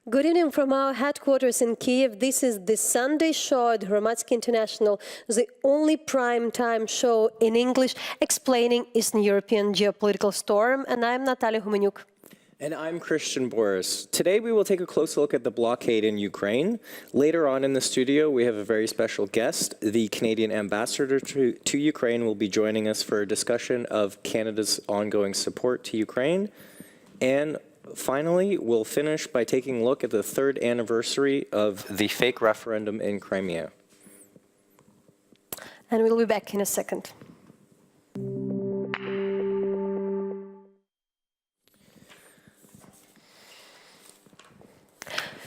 Good evening from our headquarters in Kiev. This is the Sunday show at Hromadske International, the only prime-time show in English explaining Eastern European geopolitical storm. And I'm Natalia Humenyuk. And I'm Christian Boris. Today we will take a close look at the blockade in Ukraine. Later on in the studio we have a very special guest. The Canadian ambassador to Ukraine will be joining us for a discussion of Canada's ongoing support to Ukraine. And finally, we'll finish by taking a look at the third anniversary of the fake referendum in Crimea. And we'll be back in a second.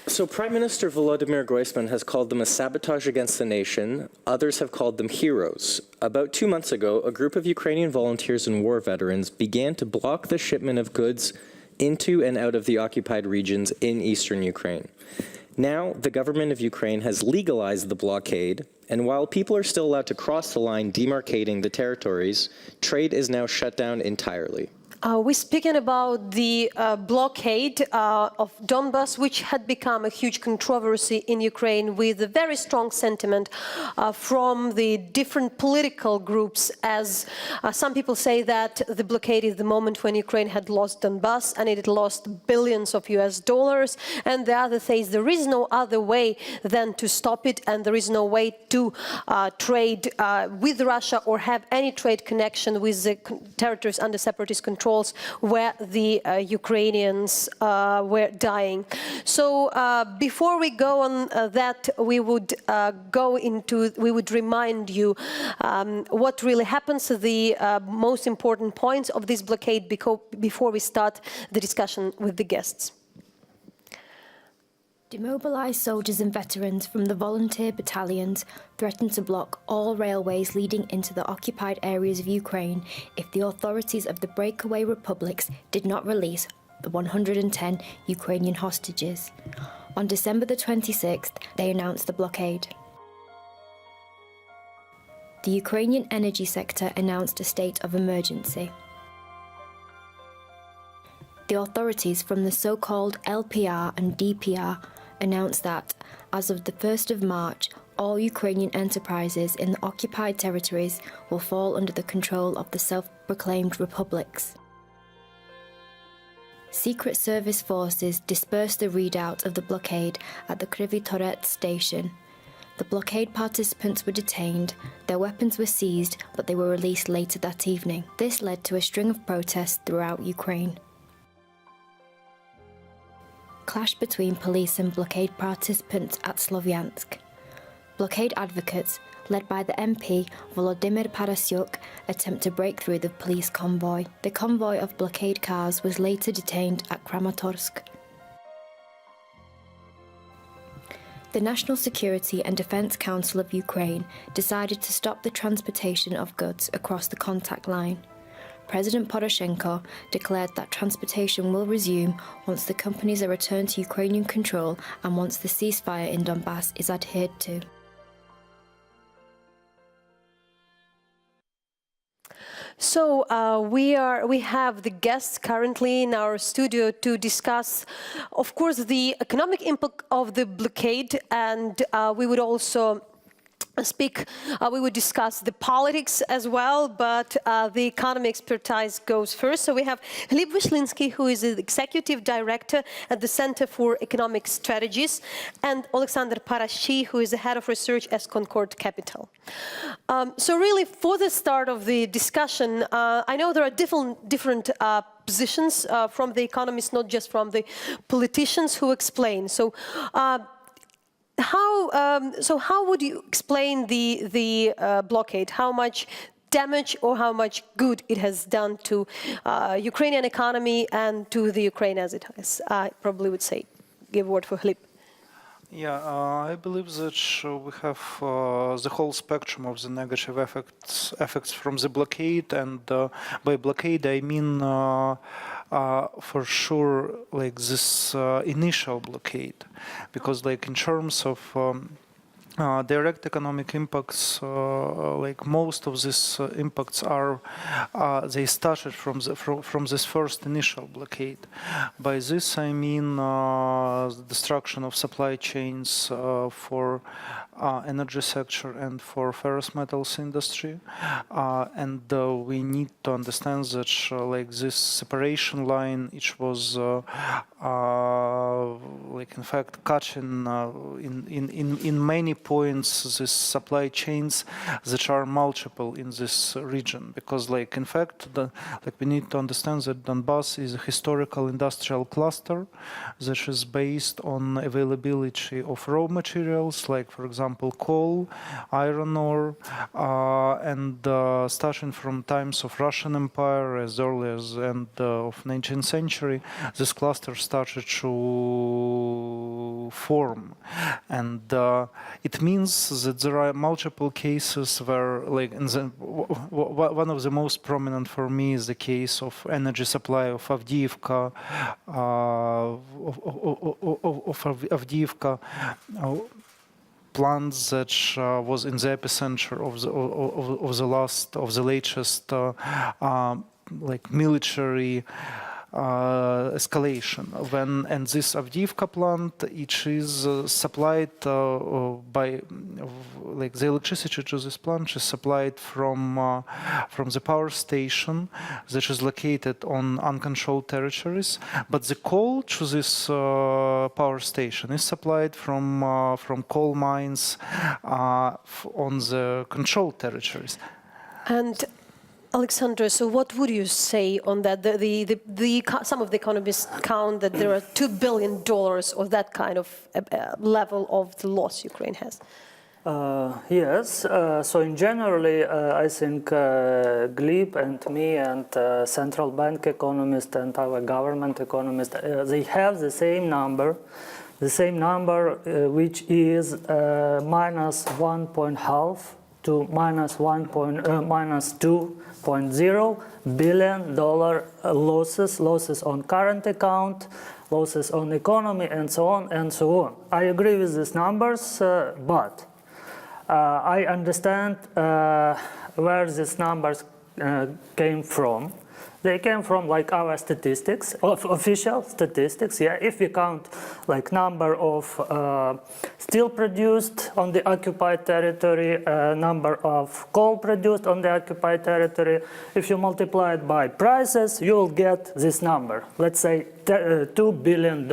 So Prime Minister Volodymyr Groysman has called them a sabotage against the nation. Others have called them heroes. About 2 months ago, a group of Ukrainian volunteers and war veterans began to block the shipment of goods into and out of the occupied regions in eastern Ukraine. Now, the government of Ukraine has legalized the blockade, and while people are still allowed to cross the line demarcating the territories, trade is now shut down entirely. We're speaking about the blockade of Donbas, which had become a huge controversy in Ukraine with a very strong sentiment from the different political groups, as some people say that the blockade is the moment when Ukraine had lost Donbas and it had lost billions of US dollars, and the other says there is no other way than to stop it, and there is no way to trade with Russia or have any trade connection with the territories under separatist control where the Ukrainians were dying. So before we go on that, we would remind you what really happens, the most important points of this blockade before we start the discussion with the guests. Demobilized soldiers and veterans from the volunteer battalions threatened to block all railways leading into the occupied areas of Ukraine if the authorities of the breakaway republics did not release the 110 Ukrainian hostages. On December the 26th, they announced the blockade. The Ukrainian energy sector announced a state of emergency. The authorities from the so-called LPR and DPR announced that, as of the 1st of March, all Ukrainian enterprises in the occupied territories will fall under the control of the self-proclaimed republics. Secret Service forces dispersed the redoubt of the blockade at the Kryvyi Torets station. The blockade participants were detained, their weapons were seized, but they were released later that evening. This led to a string of protests throughout Ukraine. Clash between police and blockade participants at Slovyansk. Blockade advocates, led by the MP Volodymyr Paraschiy, attempt to break through the police convoy. The convoy of blockade cars was later detained at Kramatorsk. The National Security and Defense Council of Ukraine decided to stop the transportation of goods across the contact line. President Paraschiy declared that transportation will resume once the companies are returned to Ukrainian control and once the ceasefire in Donbas is adhered to. So we have the guests currently in our studio to discuss, of course, the economic impact of the blockade, and we would also we would discuss the politics as well, but the economy expertise goes first. So we have Hlib Vyshlinsky, who is the Executive Director at the Center for Economic Strategies, and Paraschiy, who is the Head of Research at Concorde Capital. So really, for the start of the discussion, I know there are different positions from the economists, not just from the politicians who explain. So how would you explain the blockade? How much damage or how much good it has done to Ukrainian economy and to the Ukraine as it has? I probably would say, give a word for Hlib. Yeah, I believe that we have the whole spectrum of the negative effects from the blockade, and by blockade I mean for sure like this initial blockade, because like in terms of direct economic impacts, like most of these impacts are, they started from this first initial blockade. By this I mean the destruction of supply chains for energy sector and for ferrous metals industry, and we need to understand that like this separation line, it was like in fact cutting in many points these supply chains that are multiple in this region, because like in fact like we need to understand that Donbas is a historical industrial cluster that is based on availability of raw materials, like for example coal, iron ore, and starting from times of Russian Empire as early as end of 19th century, this cluster started to form, and it means that there are multiple cases where, like, one of the most prominent for me is the case of energy supply of Avdiivka, plant that was in the epicenter of the latest like military escalation. And this Avdiivka plant, it is supplied by, like the electricity to this plant is supplied from the power station that is located on uncontrolled territories, but the coal to this power station is supplied from coal mines on the controlled territories. And Alexander, so what would you say on that? Some of the economists count that there are $2 billion or that kind of level of the loss Ukraine has. Yes, so in generally, I think Hlib and me and central bank economist and our government economist, they have the same number, which is minus 1.5 to minus 2.0 billion dollar losses on current account, losses on economy, and so on and so on. I agree with these numbers, but I understand where these numbers came from. They came from like our statistics, official statistics. Yeah, if we count like number of steel produced on the occupied territory, number of coal produced on the occupied territory, if you multiply it by prices, you will get this number. Let's say $2 billion.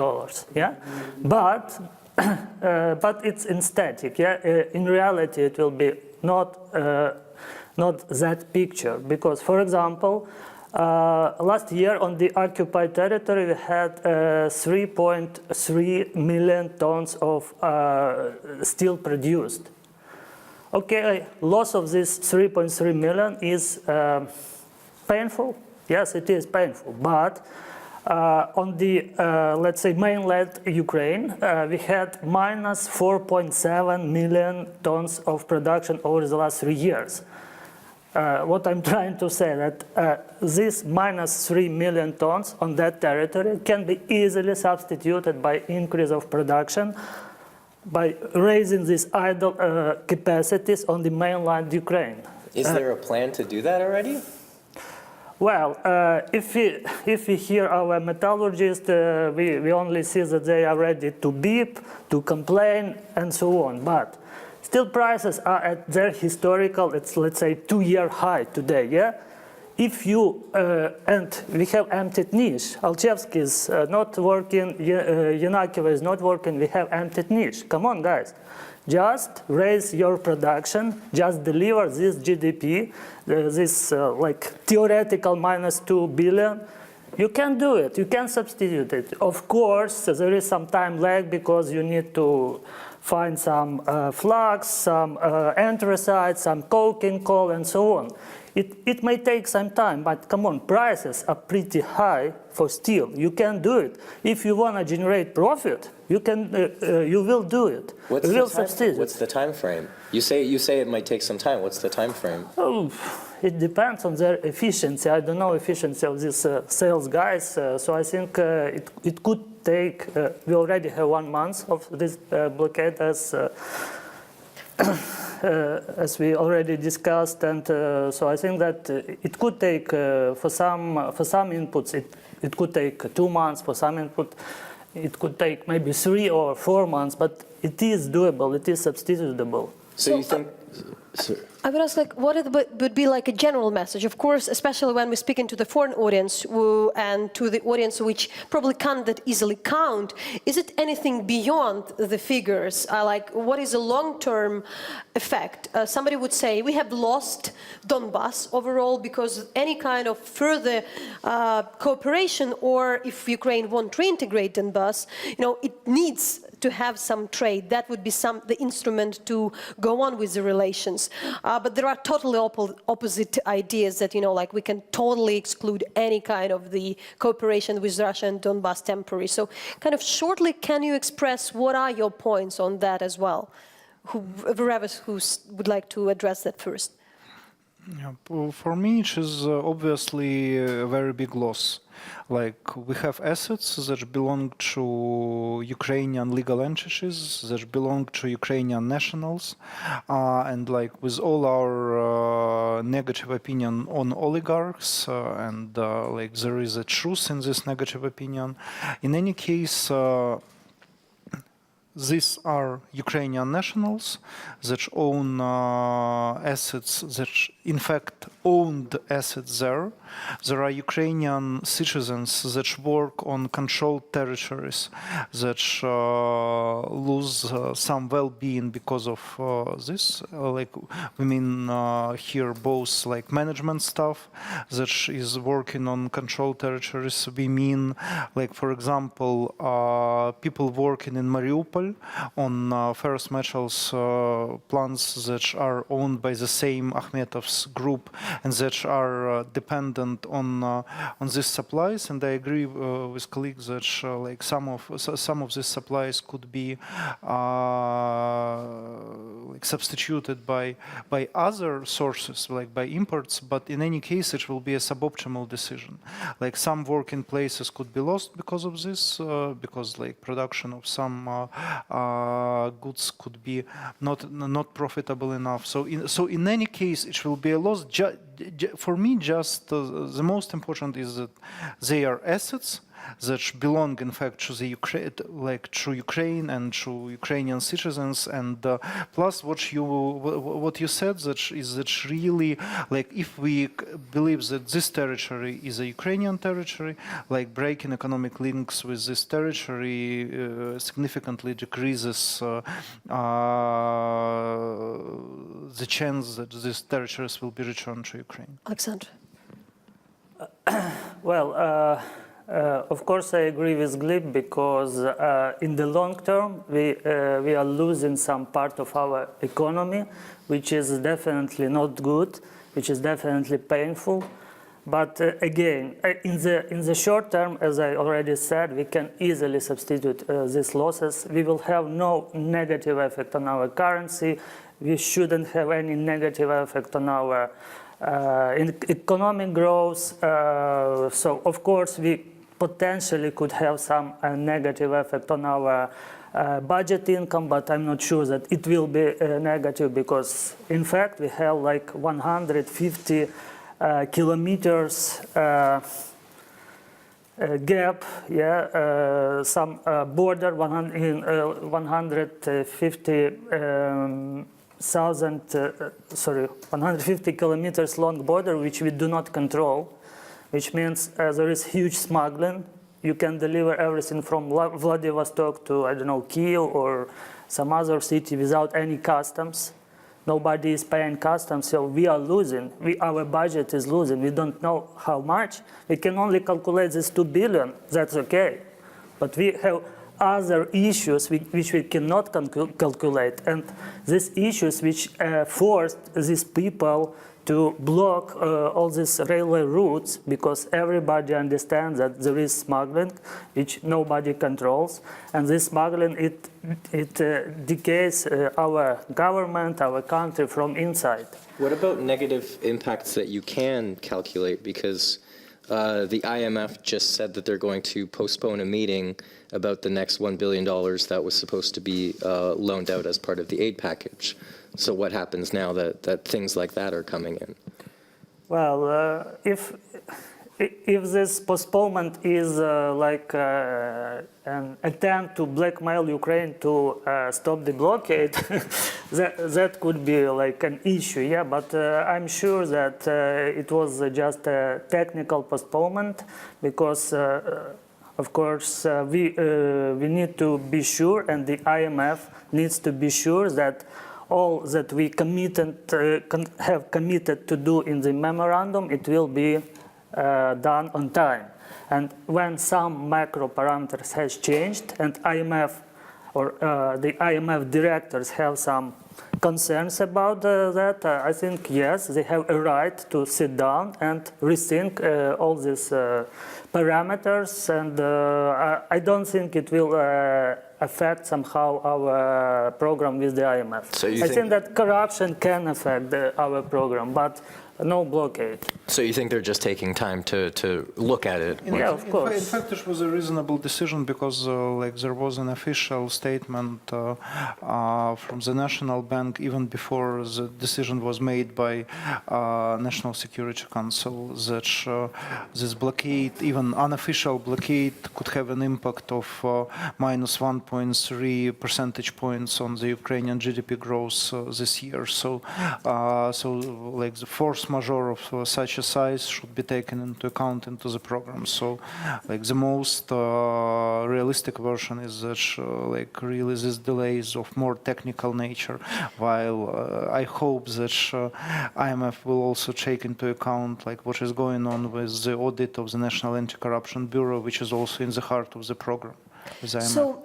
Yeah, but it's in static. Yeah, in reality, it will be not that picture, because, for example, last year on the occupied territory we had 3.3 million tons of steel produced. Okay, loss of this 3.3 million is painful. Yes, it is painful. But on the, let's say, mainland Ukraine, we had minus 4.7 million tons of production over the last 3 years. What I'm trying to say that this minus 3 million tons on that territory can be easily substituted by increase of production, by raising these idle capacities on the mainland Ukraine. Is there a plan to do that already? Well, if we hear our metallurgists, we only see that they are ready to beep, to complain, and so on. But steel prices are at their historical, let's say, 2-year high today. Yeah, if you and we have emptied niche. Alchevsky is not working. Yanakeva is not working. We have emptied niche. Come on, guys. Just raise your production, just deliver this GDP, this like theoretical minus 2 billion. You can do it, you can substitute it. Of course, there is some time lag because you need to find some flux, some anthracite, some coking coal, and so on. It may take some time, but come on, prices are pretty high for steel. You can do it. If you want to generate profit, you can. You will do it. What's the time frame? You say it might take some time. What's the time frame? Oh, it depends on their efficiency. I don't know efficiency of these sales guys. So I think it could take. We already have 1 month of this blockade as. as we already discussed, and so I think that it could take for some inputs it could take 2 months. For some input, it could take maybe 3 or 4 months, but it is doable. It is substitutable. So you think? I would ask, like, what would be like a general message? Of course, especially when we're speaking to the foreign audience and to the audience which probably can't that easily count. Is it anything beyond the figures? Like, what is a long-term effect? Somebody would say we have lost Donbas overall because any kind of further cooperation, or if Ukraine won't reintegrate Donbas, it needs to have some trade. That would be the instrument to go on with the relations. But there are totally opposite ideas that, like we can totally exclude any kind of the cooperation with Russia and Donbas temporary. So kind of shortly, can you express what are your points on that as well? Whoever who would like to address that first. Yeah, for me, it is obviously a very big loss. Like, we have assets that belong to Ukrainian legal entities, that belong to Ukrainian nationals, and like with all our negative opinion on oligarchs, and like there is a truth in this negative opinion. In any case, these are Ukrainian nationals that own assets, that in fact owned assets there. There are Ukrainian citizens that work on controlled territories that lose some well-being because of this. Like, we mean here both like management staff that is working on controlled territories. We mean, like, for example, people working in Mariupol on ferrous metals plants that are owned by the same Akhmetov's group and that are dependent on these supplies. And I agree with colleagues that like some of these supplies could be like substituted by other sources, like by imports. But in any case, it will be a suboptimal decision. Like, some working places could be lost because of this, because like production of some goods could be not profitable enough. So in any case, it will be a loss. For me, just the most important is that they are assets that belong, in fact, to the Ukraine and to Ukrainian citizens. And plus, what you said that really, like, if we believe that this territory is a Ukrainian territory, like breaking economic links with this territory significantly decreases the chance that these territories will be returned to Ukraine. Alexander. Well, of course, I agree with Hlib, because in the long term, we are losing some part of our economy, which is definitely not good, which is definitely painful. But again, in the short term, as I already said, we can easily substitute these losses. We will have no negative effect on our currency. We shouldn't have any negative effect on our economic growth. So, of course, we potentially could have some negative effect on our budget income, but I'm not sure that it will be negative, because in fact we have like 150 kilometers gap, some border, 150 kilometers long border, which we do not control, which means there is huge smuggling. You can deliver everything from Vladivostok to, I don't know, Kyiv or some other city without any customs. Nobody is paying customs, so we are losing. Our budget is losing. We don't know how much. We can only calculate this 2 billion. That's okay. But we have other issues which we cannot calculate. And these issues which forced these people to block all these railway routes, because everybody understands that there is smuggling, which nobody controls. And this smuggling, it decays our government, our country from inside. What about negative impacts that you can calculate? Because the IMF just said that they're going to postpone a meeting about the next $1 billion that was supposed to be loaned out as part of the aid package. So what happens now that things like that are coming in? Well, if this postponement is an attempt to blackmail Ukraine to stop the blockade, that could be like an issue, yeah. But I'm sure that it was just a technical postponement because, of course, we need to be sure, and the IMF needs to be sure that all that we have committed to do in the memorandum, it will be done on time. And when some macro parameters has changed and IMF or the IMF directors have some concerns about that, I think, yes, they have a right to sit down and rethink all these parameters, and I don't think it will affect somehow our program with the IMF. So I think that corruption can affect our program, but no blockade. So you think they're just taking time to look at it? Yeah, of course. In fact, it was a reasonable decision because there was an official statement from the National Bank even before the decision was made by National Security Council that this blockade, even unofficial blockade, could have an impact of minus 1.3 percentage points on the Ukrainian GDP growth this year. So the force majeure of such a size should be taken into account into the program. So, the most realistic version is that, really these delays of more technical nature. While I hope that IMF will also take into account what is going on with the audit of the National Anti-Corruption Bureau, which is also in the heart of the program. So,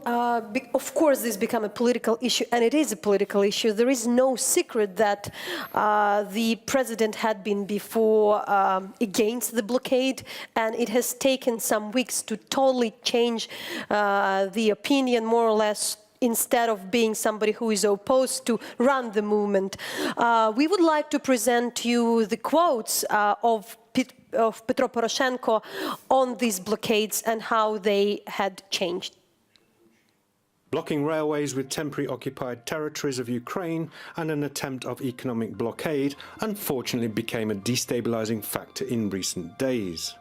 of course, this became a political issue, and it is a political issue. There is no secret that the president had been before against the blockade, and it has taken some weeks to totally change the opinion, more or less, instead of being somebody who is opposed to run the movement. We would like to present to you the quotes of Petro Poroshenko on these blockades and how they had changed. Blocking railways with temporary occupied territories of Ukraine and an attempt of economic blockade unfortunately became a destabilizing factor in recent days.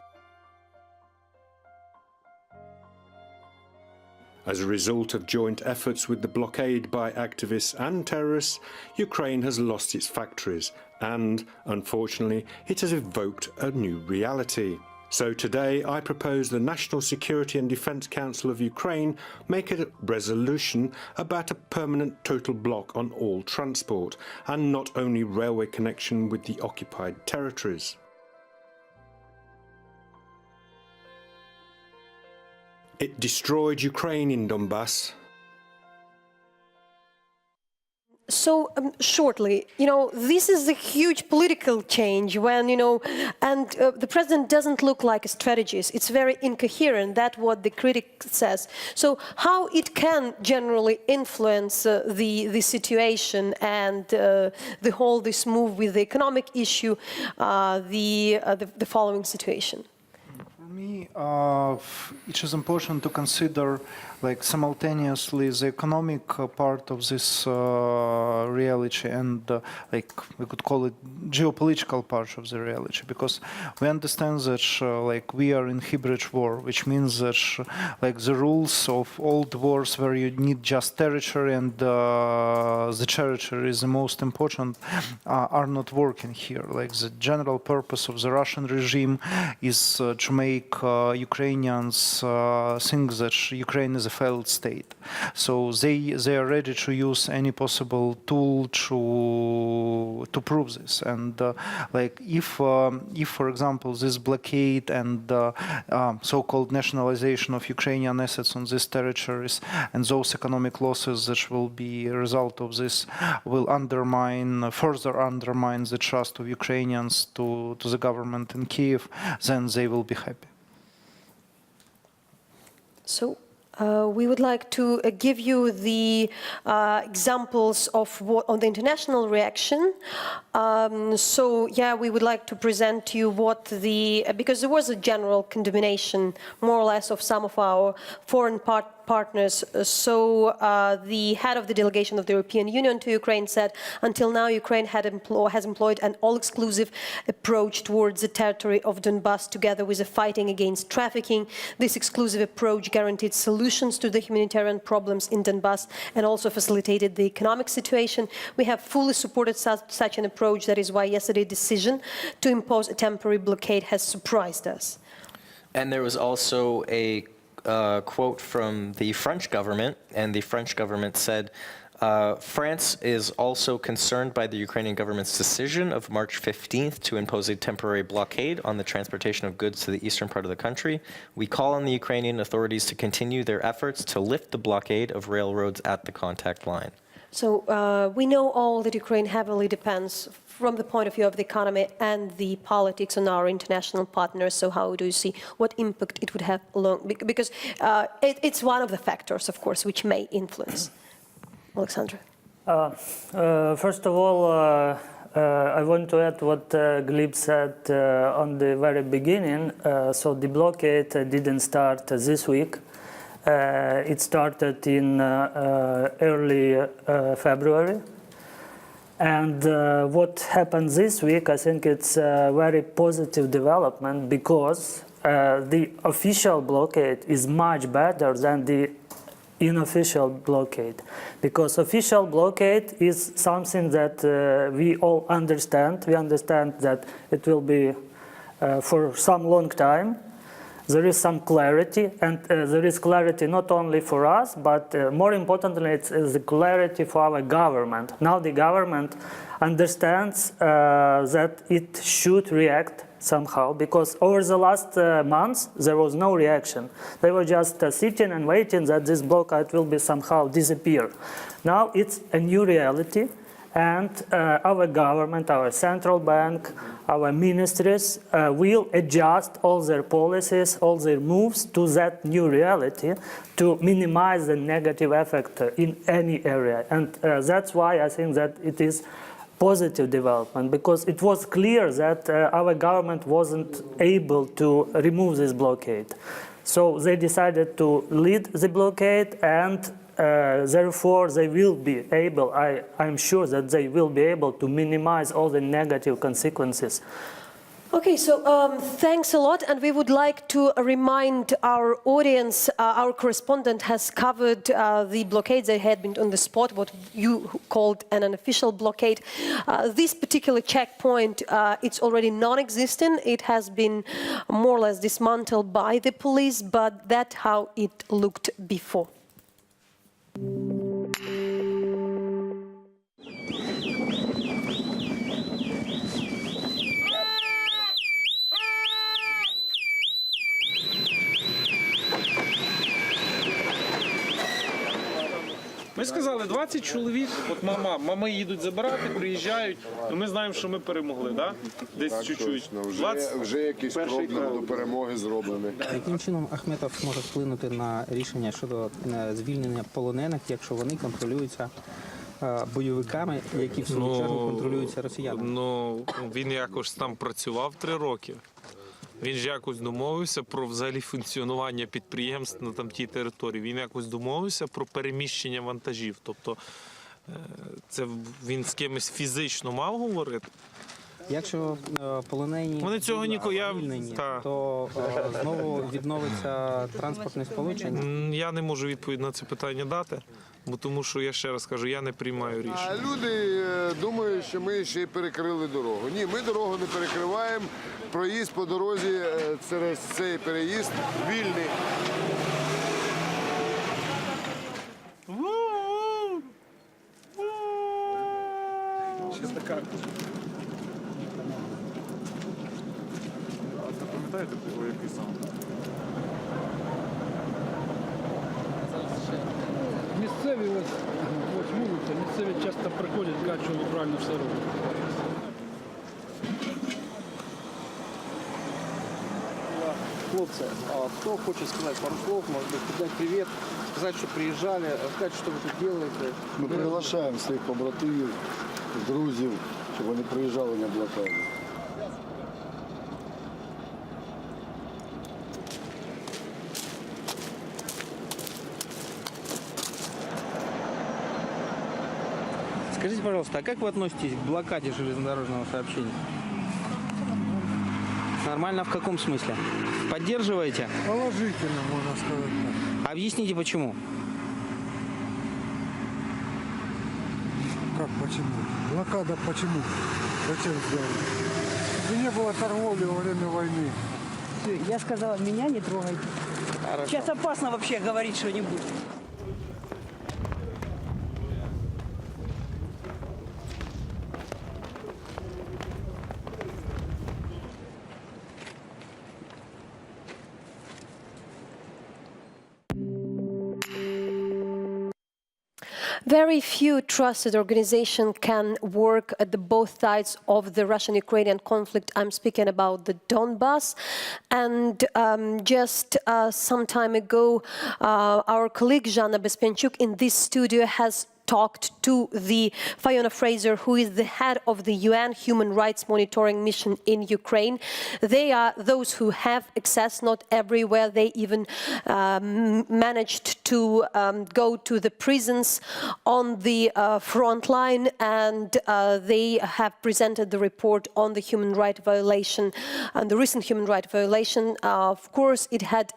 As a result of joint efforts with the blockade by activists and terrorists, Ukraine has lost its factories and, unfortunately, it has evoked a new reality. So today I propose the National Security and Defence Council of Ukraine make a resolution about a permanent total block on all transport and not only railway connection with the occupied territories. It destroyed Ukraine in Donbas. So, shortly, this is a huge political change when, and the president doesn't look like a strategist. It's very incoherent. That's what the critic says. So how it can generally influence the situation and this move with the economic issue, the following situation? For me, it is important to consider simultaneously the economic part of this reality and we could call it geopolitical part of the reality, because we understand that we are in hybrid war, which means that the rules of old wars where you need just territory and the territory is the most important are not working here. The general purpose of the Russian regime is to make Ukrainians think that Ukraine is a failed state. So they are ready to use any possible tool to prove this. And if for example this blockade and so-called nationalization of Ukrainian assets on these territories and those economic losses that will be a result of this will further undermine the trust of Ukrainians to the government in Kiev, then they will be happy. So, We would like to give you the examples of what on the international reaction. So yeah, we would like to present to you what because there was a general condemnation, more or less, of some of our foreign partners. So the head of the delegation of the European Union to Ukraine said, until now Ukraine has employed an all-exclusive approach towards the territory of Donbas, together with the fighting against trafficking. This exclusive approach guaranteed solutions to the humanitarian problems in Donbas and also facilitated the economic situation. We have fully supported such an approach. That is why yesterday's decision to impose a temporary blockade has surprised us. And there was also a quote from the French government, and the French government said, France is also concerned by the Ukrainian government's decision of March 15th to impose a temporary blockade on the transportation of goods to the eastern part of the country. We call on the Ukrainian authorities to continue their efforts to lift the blockade of railroads at the contact line. So we know all that Ukraine heavily depends from the point of view of the economy and the politics on our international partners. So how do you see what impact it would have because it's one of the factors, of course, which may influence. Alexandra. First of all, I want to add what Hlib said on the very beginning. So the blockade didn't start this week. It started in early February. And what happened this week, I think it's a very positive development, because the official blockade is much better than the unofficial blockade, because official blockade is something that we all understand. We understand that it will be for some long time. There is some clarity, and there is clarity not only for us, but more importantly, it's the clarity for our government. Now the government understands that it should react somehow, because over the last months there was no reaction. They were just sitting and waiting that this blockade will be somehow disappear. Now it's a new reality, and our government, our central bank, our ministries will adjust all their policies, all their moves to that new reality to minimize the negative effect in any area. And that's why I think that it is positive development, because it was clear that our government wasn't able to remove this blockade. So they decided to lead the blockade, and therefore they will be able, I'm sure that they will be able to minimize all the negative consequences. Okay, so thanks a lot, and we would like to remind our audience, our correspondent has covered the blockades that had been on the spot, what you called an unofficial blockade. This particular checkpoint, it's already non-existent. It has been more or less dismantled by the police, but that's how it looked before. Ми сказали, 20 чоловік, от мами їдуть забирати, приїжджають, ну ми знаємо, що ми перемогли, да? Десь чуть-чуть. Вже якісь кроки до перемоги зроблені. Яким чином Ахметов може вплинути на рішення щодо звільнення полонених, якщо вони контролюються бойовиками, які в свою чергу контролюються росіянами? Ну, він якось там працював 3 роки. Він ж якось домовився про взагалі функціонування підприємств на тій території. Він якось домовився про переміщення вантажів. Тобто це він з кимось фізично мав говорити. Якщо полонені вони цього звільнені, то знову відновиться транспортне сполучення? Я не можу відповідь на це питання дати, бо тому що, я ще раз кажу, я не приймаю рішення. А люди думають, що ми ще й перекрили дорогу. Ні, ми дорогу не перекриваємо. Проїзд по дорозі через цей переїзд вільний. Щось така. Пам'ятаєте, який сам? Місцеві ось вулиця, місцеві часто приходять, кажуть, що ви правильно все робите. Хлопці процесс. Кто хочет сказать пару слов, может быть, передать привет, сказать, что приезжали, сказать, что вы тут делаете? Ми приглашаємо своїх побратимів, друзів, щоб вони приїжджали на блокаду. Скажите, пожалуйста, а как вы относитесь к блокаде железнодорожного сообщения? Нормально в каком смысле? Поддерживаете? Положительно, можно сказать так. Объясните, почему. Как почему? Блокада почему? Зачем сделали? Чтобы не было торговли во время войны. Я сказала, меня не трогайте. Хорошо. Сейчас опасно вообще говорить что-нибудь. Very few trusted organizations can work at the both sides of the Russian-Ukrainian conflict. I'm speaking about the Donbas. And just some time ago, our colleague Zhanna Bespenchuk in this studio has talked to the Fiona Fraser, who is the head of the UN Human Rights Monitoring Mission in Ukraine. They are those who have access, not everywhere. They even managed to go to the prisons on the front line, and they have presented the report on the human rights violation and the recent human rights violation. Of course, it had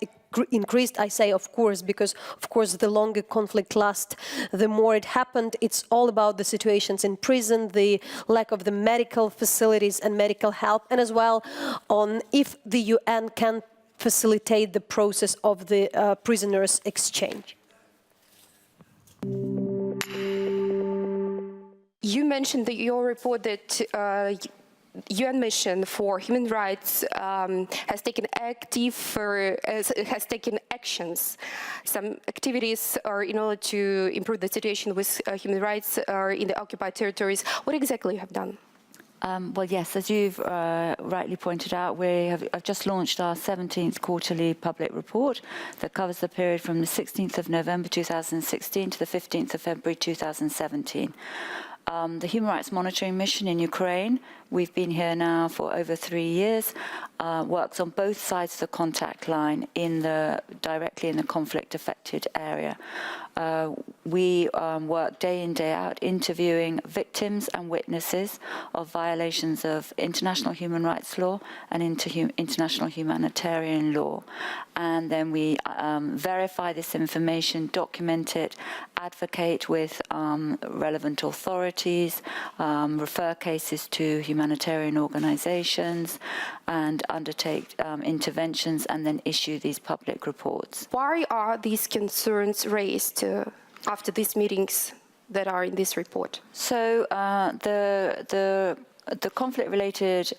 increased. I say of course because of course the longer conflict lasts, the more it happened. It's all about the situations in prison, the lack of the medical facilities and medical help, and as well on if the UN can facilitate the process of the prisoners' exchange. You mentioned that your report that UN mission for human rights has taken actions. Some activities are in order to improve the situation with human rights in the occupied territories. What exactly you have done? Well, yes, as you've rightly pointed out, I've just launched our 17th quarterly public report that covers the period from the 16th of November 2016 to the 15th of February 2017. The Human Rights Monitoring Mission in Ukraine, we've been here now for over 3 years, works on both sides of the contact line directly in the conflict-affected area. We work day in, day out, interviewing victims and witnesses of violations of international human rights law and international humanitarian law. And then we verify this information, document it, advocate with relevant authorities, refer cases to humanitarian organizations, and undertake interventions and then issue these public reports. Why are these concerns raised after these meetings that are in this report? So the conflict-related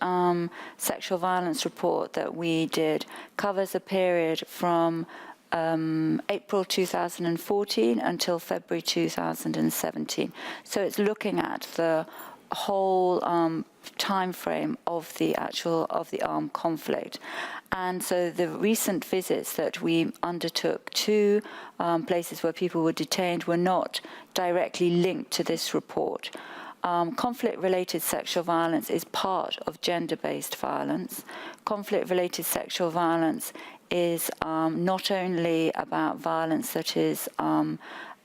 sexual violence report that we did covers a period from April 2014 until February 2017. So it's looking at the whole time frame of the armed conflict. And so the recent visits that we undertook to places where people were detained were not directly linked to this report. Conflict-related sexual violence is part of gender-based violence. Conflict-related sexual violence is not only about violence that is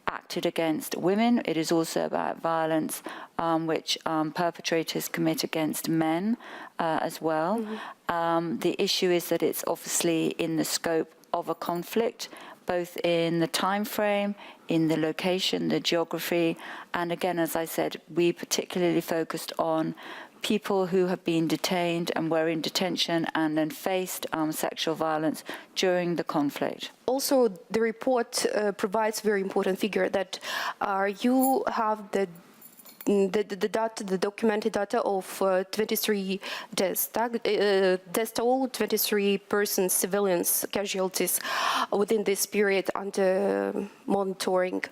acted against women, it is also about violence which perpetrators commit against men as well. Mm-hmm. The issue is that it's obviously in the scope of a conflict, both in the time frame, in the location, the geography, and again, as I said, we particularly focused on people who have been detained and were in detention and then faced sexual violence during the conflict. Also, the report provides very important figure that you have the documented data of 23 deaths, all 23 persons, civilians, casualties within this period under monitoring.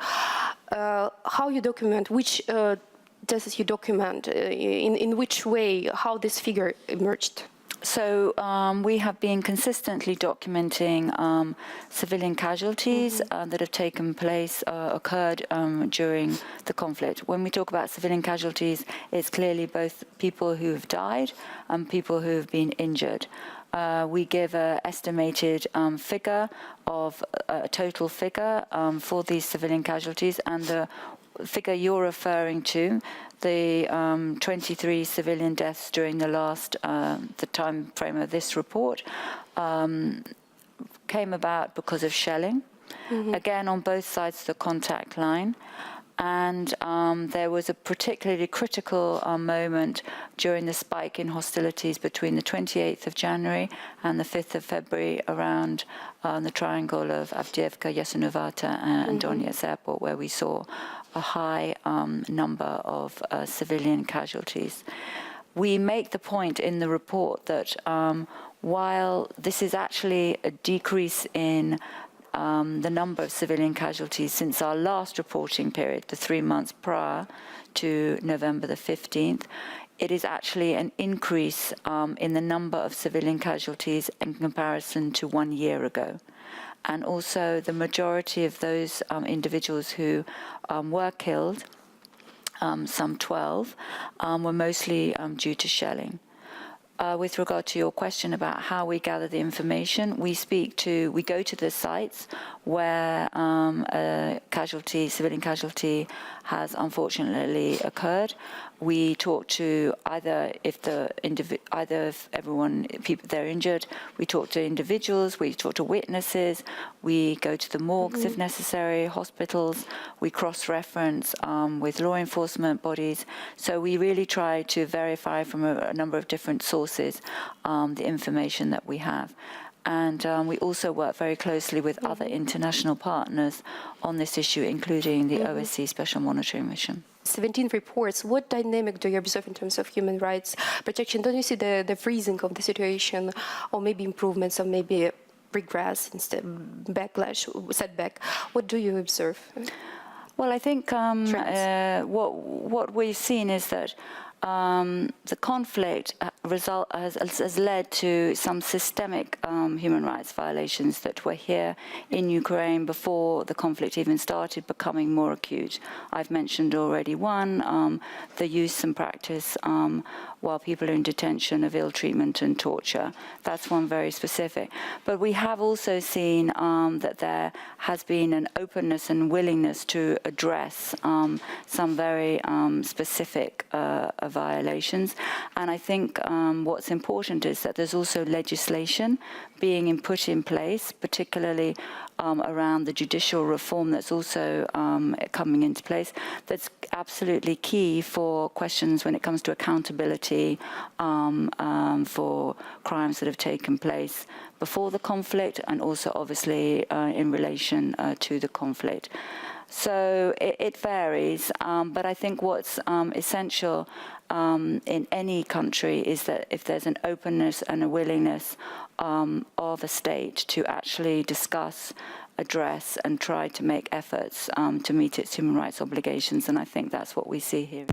How you document, which deaths you document, in which way, how this figure emerged? So we have been consistently documenting civilian casualties that have taken place, occurred during the conflict. When we talk about civilian casualties, it's clearly both people who have died and people who have been injured. We give an estimated figure of a total figure for these civilian casualties, and the figure you're referring to, the 23 civilian deaths during the time frame of this report, came about because of shelling, again on both sides of the contact line. And there was a particularly critical moment during the spike in hostilities between the 28th of January and the 5th of February around the triangle of Avdiivka, Yasenovata, and Donetsk airport, where we saw a high number of civilian casualties. We make the point in the report that while this is actually a decrease in the number of civilian casualties since our last reporting period, the 3 months prior to November the 15th, it is actually an increase in the number of civilian casualties in comparison to 1 year ago. And also the majority of those individuals who were killed, some 12, were mostly due to shelling. With regard to your question about how we gather the information, we go to the sites where a civilian casualty has unfortunately occurred. We talk to either if they're injured, we talk to individuals, we talk to witnesses, we go to the morgues if necessary, hospitals, we cross-reference with law enforcement bodies. So we really try to verify from a number of different sources the information that we have. And we also work very closely with other international partners on this issue, including the OSCE Special Monitoring Mission. 17 reports. What dynamic do you observe in terms of human rights protection? Don't you see the freezing of the situation, or maybe improvements, or maybe regress instead, backlash, setback? What do you observe? Well, I think what we've seen is that the conflict has led to some systemic human rights violations that were here in Ukraine before the conflict even started, becoming more acute. I've mentioned already one, the use and practice while people are in detention of ill treatment and torture. That's one very specific. But we have also seen that there has been an openness and willingness to address some very specific violations. And I think what's important is that there's also legislation being put in place, particularly around the judicial reform that's also coming into place, that's absolutely key for questions when it comes to accountability for crimes that have taken place before the conflict and also obviously in relation to the conflict. So it varies, but I think what's essential in any country is that if there's an openness and a willingness of a state to actually discuss, address, and try to make efforts to meet its human rights obligations, and I think that's what we see here.